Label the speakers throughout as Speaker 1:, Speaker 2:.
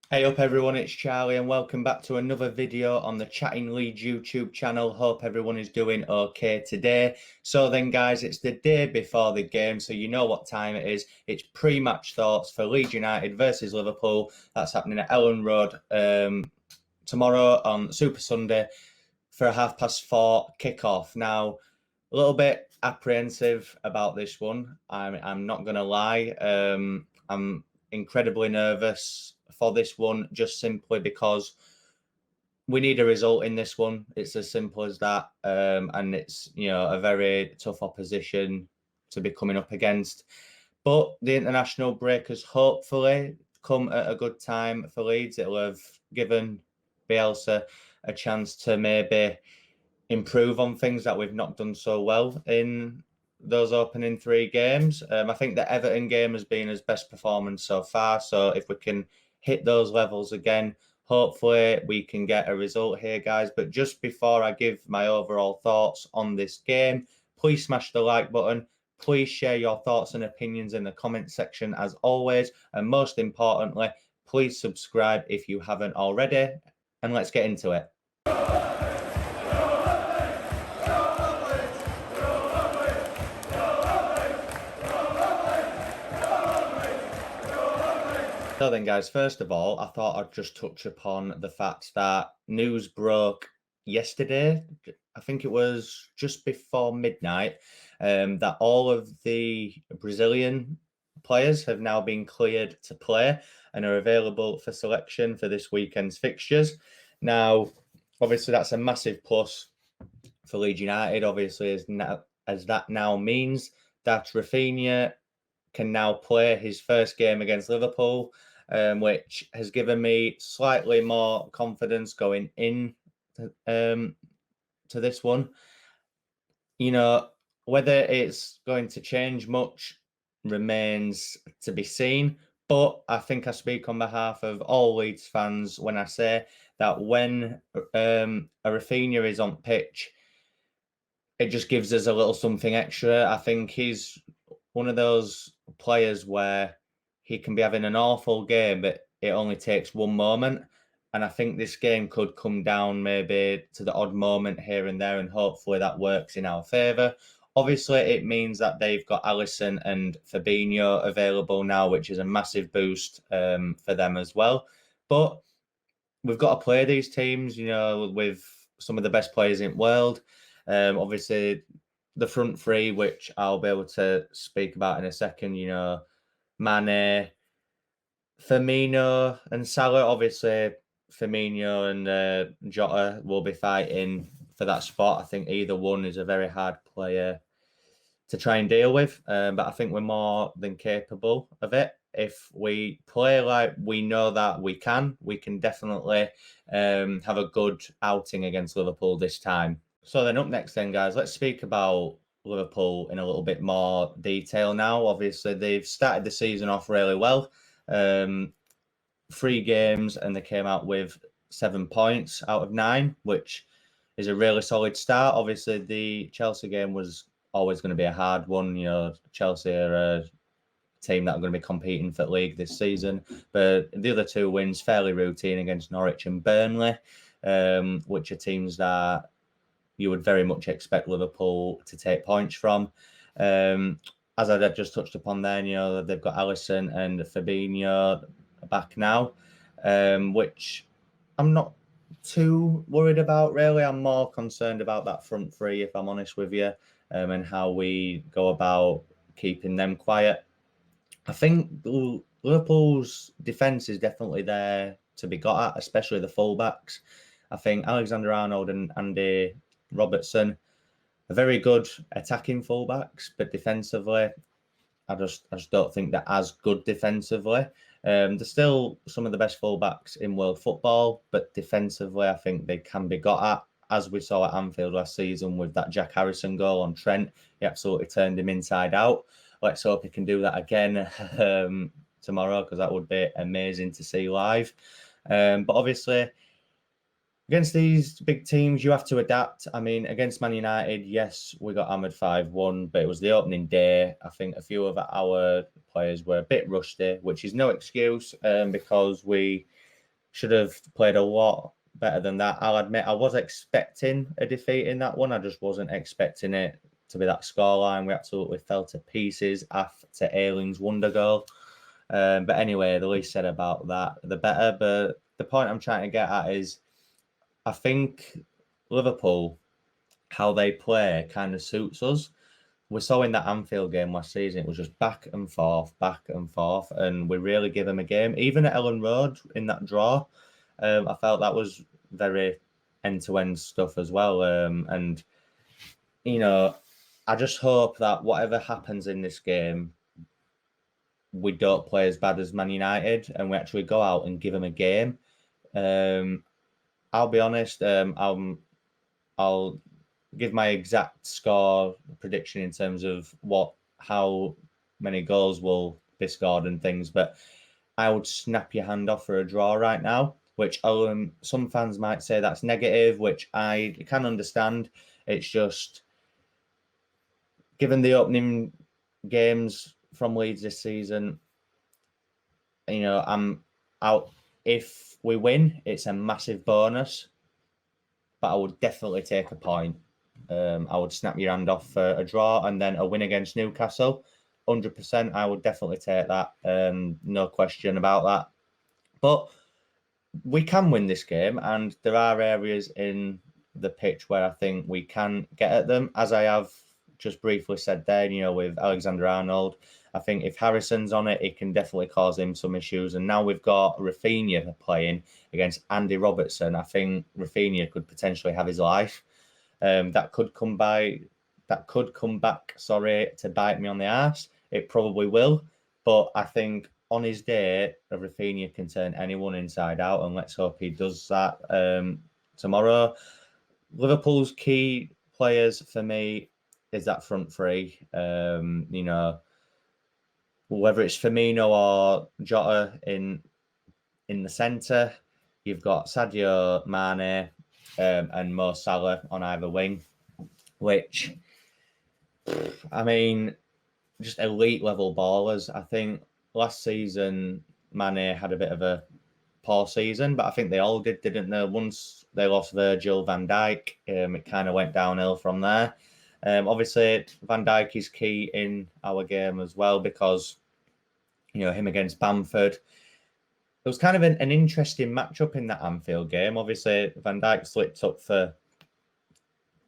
Speaker 1: Hey up everyone, it's Charlie and welcome back to another video on the Chatting Leeds YouTube channel. Hope everyone is doing okay today. So then guys, it's the day before the game, so you know what time it is. It's pre-match thoughts for Leeds United versus Liverpool. That's happening at Elland Road tomorrow on Super Sunday for a 4:30 kick-off. Now, a little bit apprehensive about this one. I'm not gonna lie. I'm incredibly nervous for this one, just simply because we need a result in this one. It's as simple as that, and it's a very tough opposition to be coming up against. But the international break has hopefully come at a good time for Leeds. It'll have given Bielsa a chance to maybe improve on things that we've not done so well in those opening three games. I think the Everton game has been his best performance so far. So if we can hit those levels again, hopefully we can get a result here, guys. But just before I give my overall thoughts on this game, please smash the like button. Please share your thoughts and opinions in the comment section as always. And most importantly, please subscribe if you haven't already. And let's get into it. So then, guys, first of all, I thought I'd just touch upon the fact that news broke yesterday. I think it was just before midnight, that all of the Brazilian players have now been cleared to play and are available for selection for this weekend's fixtures. Now, obviously, that's a massive plus for Leeds United. Obviously, as that now means that Rafinha can now play his first game against Liverpool, which has given me slightly more confidence going in to this one. Whether it's going to change much remains to be seen. But I think I speak on behalf of all Leeds fans when I say that when a Rafinha is on pitch, it just gives us a little something extra. I think he's one of those players where he can be having an awful game, but it only takes one moment. And I think this game could come down maybe to the odd moment here and there, and hopefully that works in our favour. Obviously, it means that they've got Alisson and Fabinho available now, which is a massive boost for them as well. But we've got to play these teams, with some of the best players in the world. Obviously, the front three, which I'll be able to speak about in a second, Mane, Firmino, and Salah. Obviously, Firmino and Jota will be fighting for that spot. I think either one is a very hard player to try and deal with, but I think we're more than capable of it. If we play like we know that we can definitely have a good outing against Liverpool this time. So then up next then, guys, let's speak about Liverpool in a little bit more detail now. Obviously, they've started the season off really well. 3 games and they came out with 7 points out of 9, which is a really solid start. Obviously, the Chelsea game was always going to be a hard one. Chelsea are a team that are going to be competing for the league this season. But the other 2 wins, fairly routine against Norwich and Burnley, which are teams that you would very much expect Liverpool to take points from. As I just touched upon there, they've got Alisson and Fabinho back now, which I'm not too worried about, really. I'm more concerned about that front three, if I'm honest with you, and how we go about keeping them quiet. I think Liverpool's defence is definitely there to be got at, especially the fullbacks. I think Alexander-Arnold and Andy Robertson are very good attacking fullbacks, but defensively, I just don't think they're as good defensively. They're still some of the best fullbacks in world football, but defensively, I think they can be got at. As we saw at Anfield last season with that Jack Harrison goal on Trent, he absolutely turned him inside out. Let's hope he can do that again tomorrow, because that would be amazing to see live. But obviously, against these big teams, you have to adapt. I mean, against Man United, yes, we got hammered 5-1, but it was the opening day. I think a few of our players were a bit rusty, which is no excuse, because we should have played a lot better than that. I'll admit I was expecting a defeat in that one. I just wasn't expecting it to be that scoreline. We absolutely fell to pieces after Ayling's wonder goal. But anyway, the least said about that, the better. But the point I'm trying to get at is I think Liverpool, how they play, kind of suits us. We saw in that Anfield game last season, it was just back and forth, and we really give them a game. Even at Elland Road in that draw, I felt that was very end-to-end stuff as well. And, you know, I just hope that whatever happens in this game, we don't play as bad as Man United and we actually go out and give them a game. I'll be honest, I'll give my exact score prediction in terms of how many goals will be scored and things, but I would snap your hand off for a draw right now, which some fans might say that's negative, which I can understand. It's just given the opening games from Leeds this season, I'm out. If we win, it's a massive bonus, but I would definitely take a point. I would snap your hand off for a draw and then a win against Newcastle. 100%, I would definitely take that. No question about that. But we can win this game, and there are areas in the pitch where I think we can get at them, as I have just briefly said there, with Alexander-Arnold. I think if Harrison's on it, it can definitely cause him some issues. And now we've got Rafinha playing against Andy Robertson. I think Rafinha could potentially have his life. That could come back, to bite me on the arse. It probably will. But I think on his day, Rafinha can turn anyone inside out, and let's hope he does that tomorrow. Liverpool's key players for me is that front three. Whether it's Firmino or Jota in the centre, you've got Sadio Mane and Mo Salah on either wing, which, I mean, just elite level ballers. I think last season Mane had a bit of a poor season, but I think they all did, didn't they? Once they lost Virgil van Dijk, it kind of went downhill from there. Obviously, Van Dijk is key in our game as well because, him against Bamford. It was kind of an interesting matchup in that Anfield game. Obviously, Van Dijk slipped up for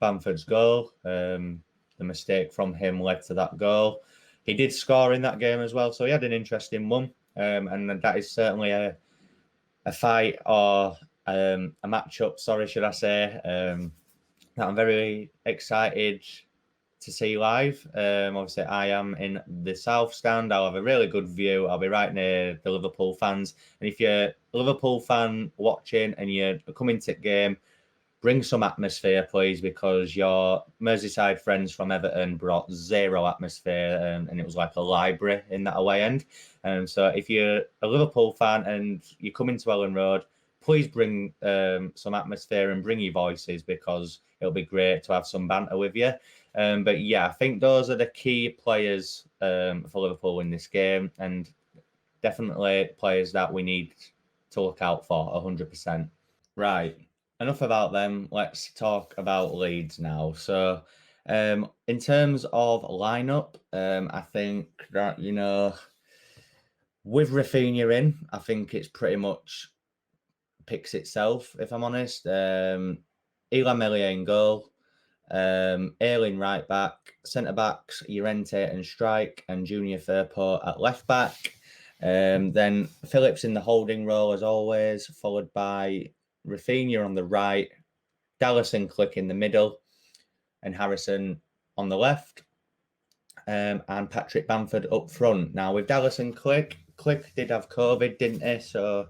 Speaker 1: Bamford's goal. The mistake from him led to that goal. He did score in that game as well, so he had an interesting one. And that is certainly a fight or a matchup, should I say, that I'm very excited to see live. Obviously, I am in the South Stand. I'll have a really good view. I'll be right near the Liverpool fans. And if you're a Liverpool fan watching and you're coming to the game, bring some atmosphere, please, because your Merseyside friends from Everton brought zero atmosphere, and it was like a library in that away end. So if you're a Liverpool fan and you come into Elland Road, please bring some atmosphere and bring your voices, because it'll be great to have some banter with you. But yeah, I think those are the key players for Liverpool in this game, and definitely players that we need to look out for 100%. Right. Enough about them. Let's talk about Leeds now. So, in terms of lineup, I think that, with Rafinha in, I think it's pretty much picks itself, if I'm honest. Elan Meslier in goal, Ayling right back, centre backs Llorente and Strike, and Junior Firpo at left back. Then Phillips in the holding role as always, followed by Rafinha on the right, Dallas and Click in the middle, and Harrison on the left, and Patrick Bamford up front. Now with Dallas and Click did have COVID, didn't he? So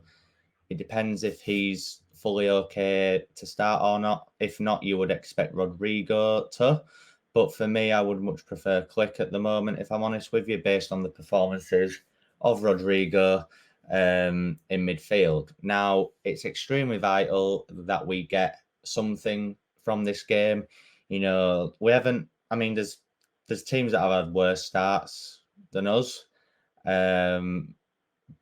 Speaker 1: it depends if he's fully okay to start or not. If not, you would expect Rodrigo to. But for me, I would much prefer Click at the moment, if I'm honest with you, based on the performances of Rodrigo in midfield. Now, it's extremely vital that we get something from this game. We haven't, there's teams that have had worse starts than us.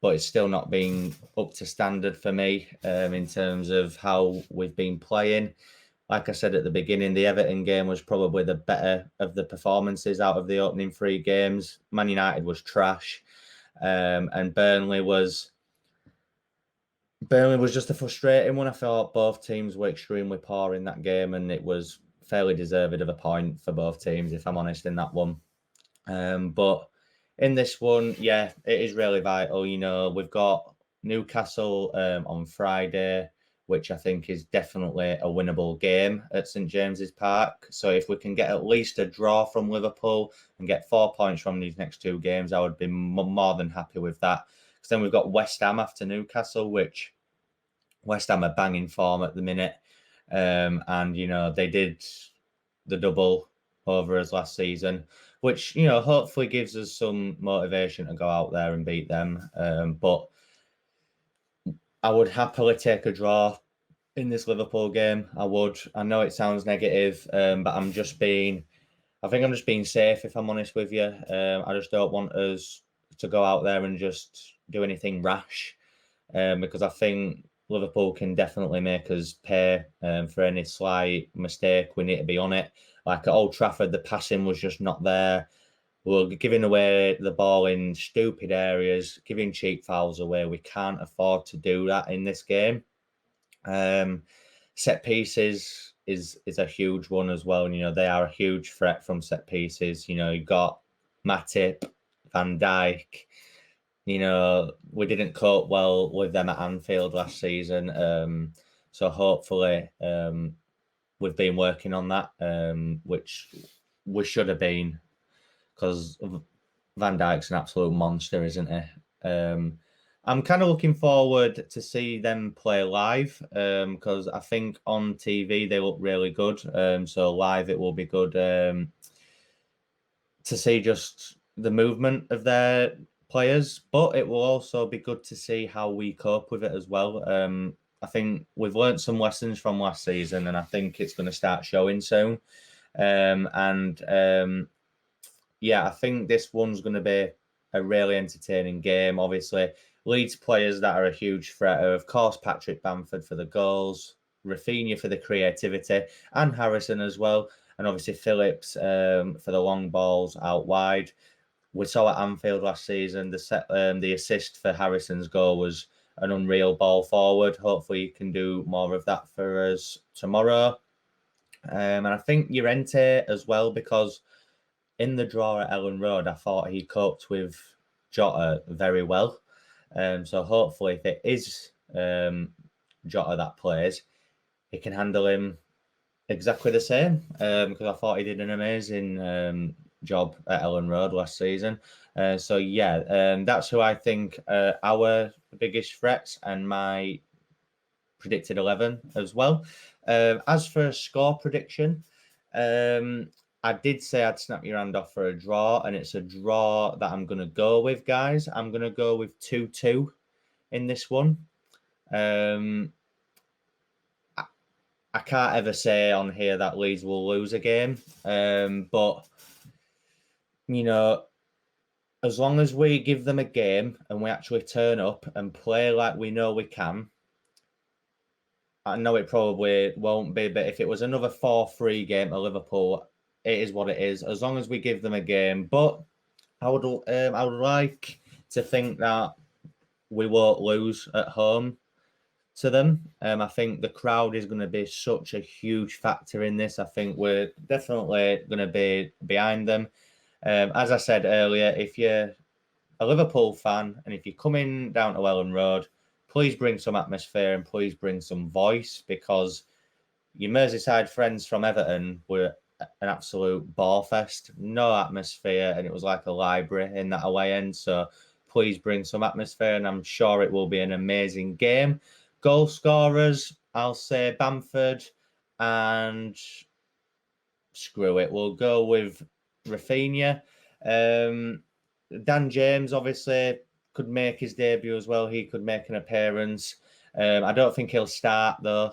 Speaker 1: but it's still not been up to standard for me in terms of how we've been playing. Like I said at the beginning, the Everton game was probably the better of the performances out of the opening 3 games. Man United was trash, and Burnley was just a frustrating one. I thought both teams were extremely poor in that game, and it was fairly deserved of a point for both teams, if I'm honest, in that one. But in this one, yeah, it is really vital. We've got Newcastle on Friday, which I think is definitely a winnable game at St James's Park. So if we can get at least a draw from Liverpool and get 4 points from these next 2 games, I would be more than happy with that. Because then we've got West Ham after Newcastle, which West Ham are banging form at the minute. And, they did the double over us last season, which, hopefully gives us some motivation to go out there and beat them. But I would happily take a draw in this Liverpool game. I would. I know it sounds negative, but I think I'm just being safe, if I'm honest with you. I just don't want us to go out there and just do anything rash, because I think Liverpool can definitely make us pay for any slight mistake. We need to be on it. Like at Old Trafford, the passing was just not there. We're giving away the ball in stupid areas, giving cheap fouls away. We can't afford to do that in this game. Set pieces is a huge one as well. They are a huge threat from set pieces. You've got Matip, Van Dijk. We didn't cope well with them at Anfield last season. So hopefully we've been working on that, which we should have been, because Van Dijk's an absolute monster, isn't he? I'm kind of looking forward to see them play live, because I think on TV they look really good. So live it will be good to see just the movement of their players, but it will also be good to see how we cope with it as well. I think we've learned some lessons from last season, and I think it's going to start showing soon. Yeah, I think this one's going to be a really entertaining game. Obviously, Leeds players that are a huge threat are, of course, Patrick Bamford for the goals, Rafinha for the creativity, and Harrison as well. And obviously, Phillips for the long balls out wide. We saw at Anfield last season, the assist for Harrison's goal was an unreal ball forward. Hopefully, you can do more of that for us tomorrow. And I think Llorente as well, because in the draw at Elland Road, I thought he coped with Jota very well. So hopefully, if it is Jota that plays, he can handle him exactly the same. Because I thought he did an amazing job at Elland Road last season. So yeah, that's who I think our biggest threats, and my predicted 11 as well. As for a score prediction, I did say I'd snap your hand off for a draw, and it's a draw that I'm going to go with, guys. I'm going to go with 2-2 in this one. I can't ever say on here that Leeds will lose a game, but, as long as we give them a game and we actually turn up and play like we know we can, I know it probably won't be, but if it was another 4-3 game to Liverpool, it is what it is. As long as we give them a game, but I would like to think that we won't lose at home to them. I think the crowd is going to be such a huge factor in this. I think we're definitely going to be behind them. As I said earlier, if you're a Liverpool fan and if you're coming down to Elland Road, please bring some atmosphere and please bring some voice, because your Merseyside friends from Everton were an absolute ball fest. No atmosphere, and it was like a library in that away end. So please bring some atmosphere, and I'm sure it will be an amazing game. Goal scorers, I'll say Bamford, and screw it, we'll go with Rafinha. Dan James obviously could make his debut as well. He could make an appearance. I don't think he'll start though,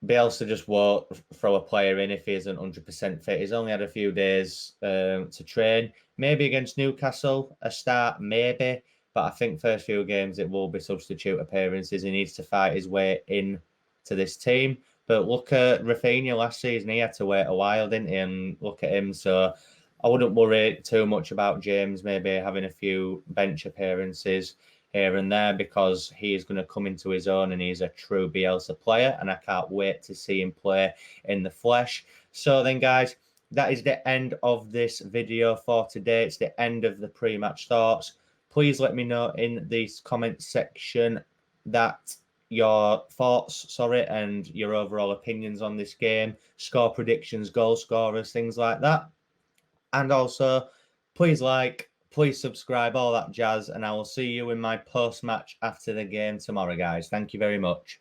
Speaker 1: Bielsa just won't throw a player in if he isn't 100% fit. He's only had a few days to train. Maybe against Newcastle, a start, maybe. But I think first few games it will be substitute appearances. He needs to fight his way in to this team. But look at Rafinha last season. He had to wait a while, didn't he? And look at him. So I wouldn't worry too much about James maybe having a few bench appearances here and there, because he is going to come into his own and he's a true Bielsa player, and I can't wait to see him play in the flesh. So then, guys, that is the end of this video for today. It's the end of the pre-match thoughts. Please let me know in the comment section that your thoughts, and your overall opinions on this game, score predictions, goal scorers, things like that. And also, please like, please subscribe, all that jazz, and I will see you in my post-match after the game tomorrow, guys. Thank you very much.